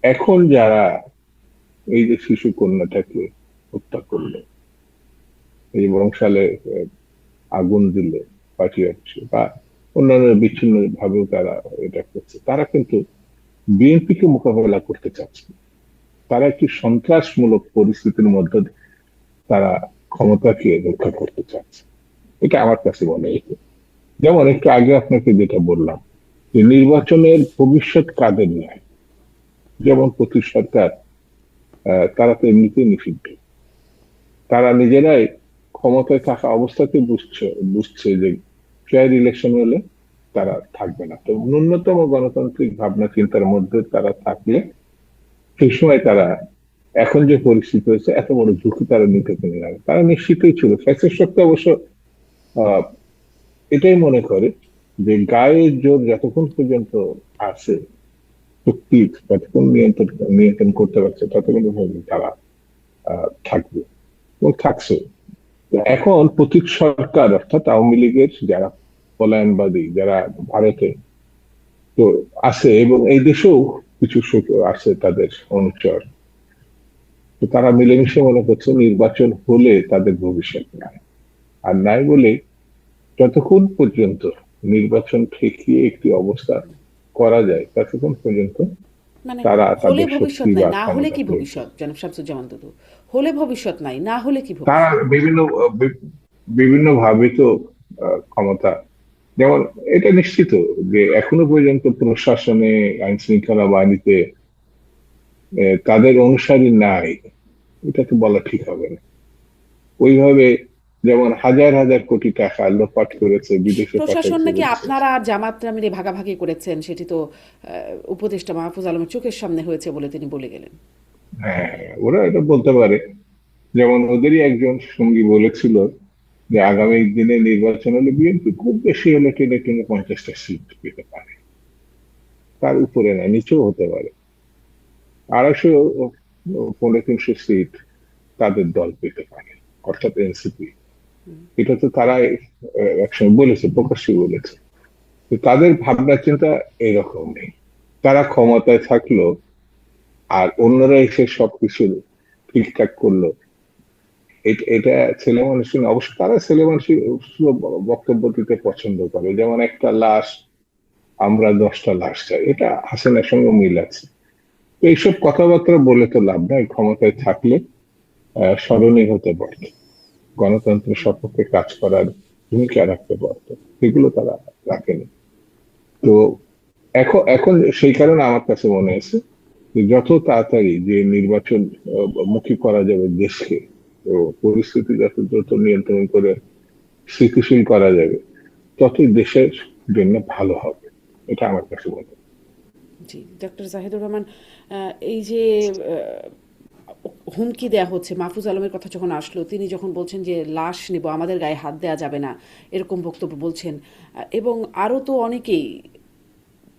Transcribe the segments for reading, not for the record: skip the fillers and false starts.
এখন যারা এই যে শিশু কন্যাটাকে হত্যা করলো, এই বংশালে আগুন দিলে পাঠিয়েছে বা অন্যান্য বিচ্ছিন্ন ভাবেও তারা এটা করছে, তারা কিন্তু বিএনপিকে মোকাবেলা করতে চাচ্ছে না। তারা একটি সন্ত্রাসমূলক পরিস্থিতির মধ্যে তারা ক্ষমতাকে রক্ষা করতে চাচ্ছে। এটা আমার কাছে মনে হয়েছে। যেমন একটু আগে আপনাকে যেটা বললাম, যে নির্বাচনের ভবিষ্যৎ কাদের নয়। যেমন প্রতি সরকার, তারা তো এমনিতেই নিষিদ্ধ। তারা নিজেরাই ক্ষমতায় থাকা অবস্থাতে বুঝছে বুঝছে যে ফেয়ার ইলেকশন হলে তারা থাকবে না। তো ন্যূনতম গণতান্ত্রিক ভাবনা চিন্তার মধ্যে তারা থাকলে সেই সময় তারা, এখন যে পরিস্থিতি হয়েছে, এত বড় ঝুঁকি তারা নিতে পেরে না। তারা নিশ্চিতই ছিল, ফ্যাসিস্ট শক্তি অবশ্য আহ, এটাই মনে করে যে গায়ের জোর যতক্ষণ পর্যন্ত আছে, শক্তি যতক্ষণ নিয়ন্ত্রণ নিয়ন্ত্রণ করতে পারছে, ততক্ষণ পর্যন্ত তারা থাকবে এবং থাকছে। তো এখন প্রতীক সরকার অর্থাৎ আওয়ামী লীগের যারা পলায়নবাদী, যারা ভারতে তো আছে এবং এই দেশেও কিছু আছে তাদের অনুচর, তো তারা মিলেমিশে মনে করছে নির্বাচন হলে তাদের ভবিষ্যৎ নাই। আর নাই বলে যতক্ষণ পর্যন্ত নির্বাচন ঠেকিয়ে একটি অবস্থা করা যায়, ততক্ষণ পর্যন্ত মানে তারা হলে তাদের শক্তি ভবিষ্যৎ নাই, বা না হলে ক্ষমতা কি প্রয়োগ ভবিষ্যৎ? করে। জনাব শামসুজ্জামান দুদু, হলে ভবিষ্যৎ নাই, না হলে কি তারা ভবিষ্যৎ? বিভিন্ন ভাবে তো ক্ষমতা, যেমন এটা নিশ্চিত যে এখনো পর্যন্ত প্রশাসনে, আইন শৃঙ্খলা বাহিনীতে তাদের অনুসারী নাই, এটা তো বলা ঠিক হবে না। ওইভাবে যেমন হাজার হাজার কোটি টাকা লোপাট করেছে, বিদেশে পাচার প্রশাসন নাকি করেছে। আপনারা আর জামাতরা মিলে ভাগাভাগি করেছেন, সেটি তো উপদেষ্টা মাহফুজ আলমের চোখের সামনে হয়েছে বলে তিনি বলে গেলেন। হ্যাঁ, ওরা এটা বলতে পারে। যেমন ওদেরই একজন সঙ্গী বলেছিল যে আগামী দিনে নির্বাচন হলে বিএনপি খুব বেশি হলে টেনে টেনে 50টা সিট পেতে পারে, তার উপরে না, নিচেও হতে পারে। 250, 350 সিট তাদের দল পেতে পারে, অর্থাৎ এনসিপি। এটা তো তারা একসময় বলেছে, প্রকাশ্যে বলেছে। তো তাদের ভাবনা চিন্তা এরকম নেই। তারা ক্ষমতায় থাকলো আর অন্যরা এসে সবকিছু ঠিকঠাক করলো, এটা ছেলে মানুষের না। অবশ্য তারা ছেলে মানুষের বক্তব্য দিতে পছন্দ করে, যেমন একটা লাশ, আমরা 10টা লাশ চাই, এটা হাসিনার সঙ্গে মিল আছে। তো এইসব কথাবার্তা বলে তো লাভ নাই। ক্ষমতায় থাকলে স্মরণীয় হতে পারত, গণতন্ত্রের সপক্ষে কাজ করার ভূমিকা রাখতে পারত, সেগুলো তারা রাখেনি। তো এখন এখন সেই কারণে আমার কাছে মনে হয়েছে যে যত তাড়াতাড়ি যে নির্বাচন মুখী করা যাবে দেশকে, তো পরিস্থিতি যত দ্রুত নিয়ন্ত্রণ করে স্থিতিশীল করা যাবে, ততই দেশের জন্য ভালো হবে। এটা আমার কাছে মনে হয়। জি, ডক্টর জাহিদুর রহমান, এই যে হুমকি দেয়া হচ্ছে, মাহফুজ আলমের কথা যখন আসলো, তিনি যখন বলছেন যে লাশ নেব, আমাদের গায়ে হাত দেওয়া যাবে না, এরকম বক্তব্য বলছেন। এবং আরও তো অনেকেই,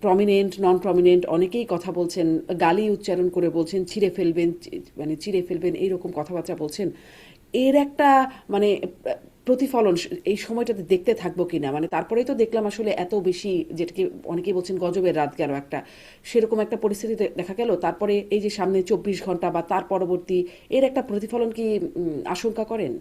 প্রমিনেন্ট নন প্রমিনেন্ট অনেকেই কথা বলছেন, গালি উচ্চারণ করে বলছেন ছিঁড়ে ফেলবেন, মানে চিড়ে ফেলবেন, এইরকম কথাবার্তা বলছেন। এর একটা মানে প্রতিফলন এই সময়টাতে দেখতে থাকবো কিনা, মানে তারপরেই তো দেখলাম আসলে এত বেশি, যেটাকে অনেকেই বলছেন গজবের রাত গেল একটা, সেরকম একটা পরিস্থিতি দেখা গেল। তারপরে এই যে সামনে 24 ঘন্টা বা তার পরবর্তী, এর একটা প্রতিফলন কি আশঙ্কা করেন?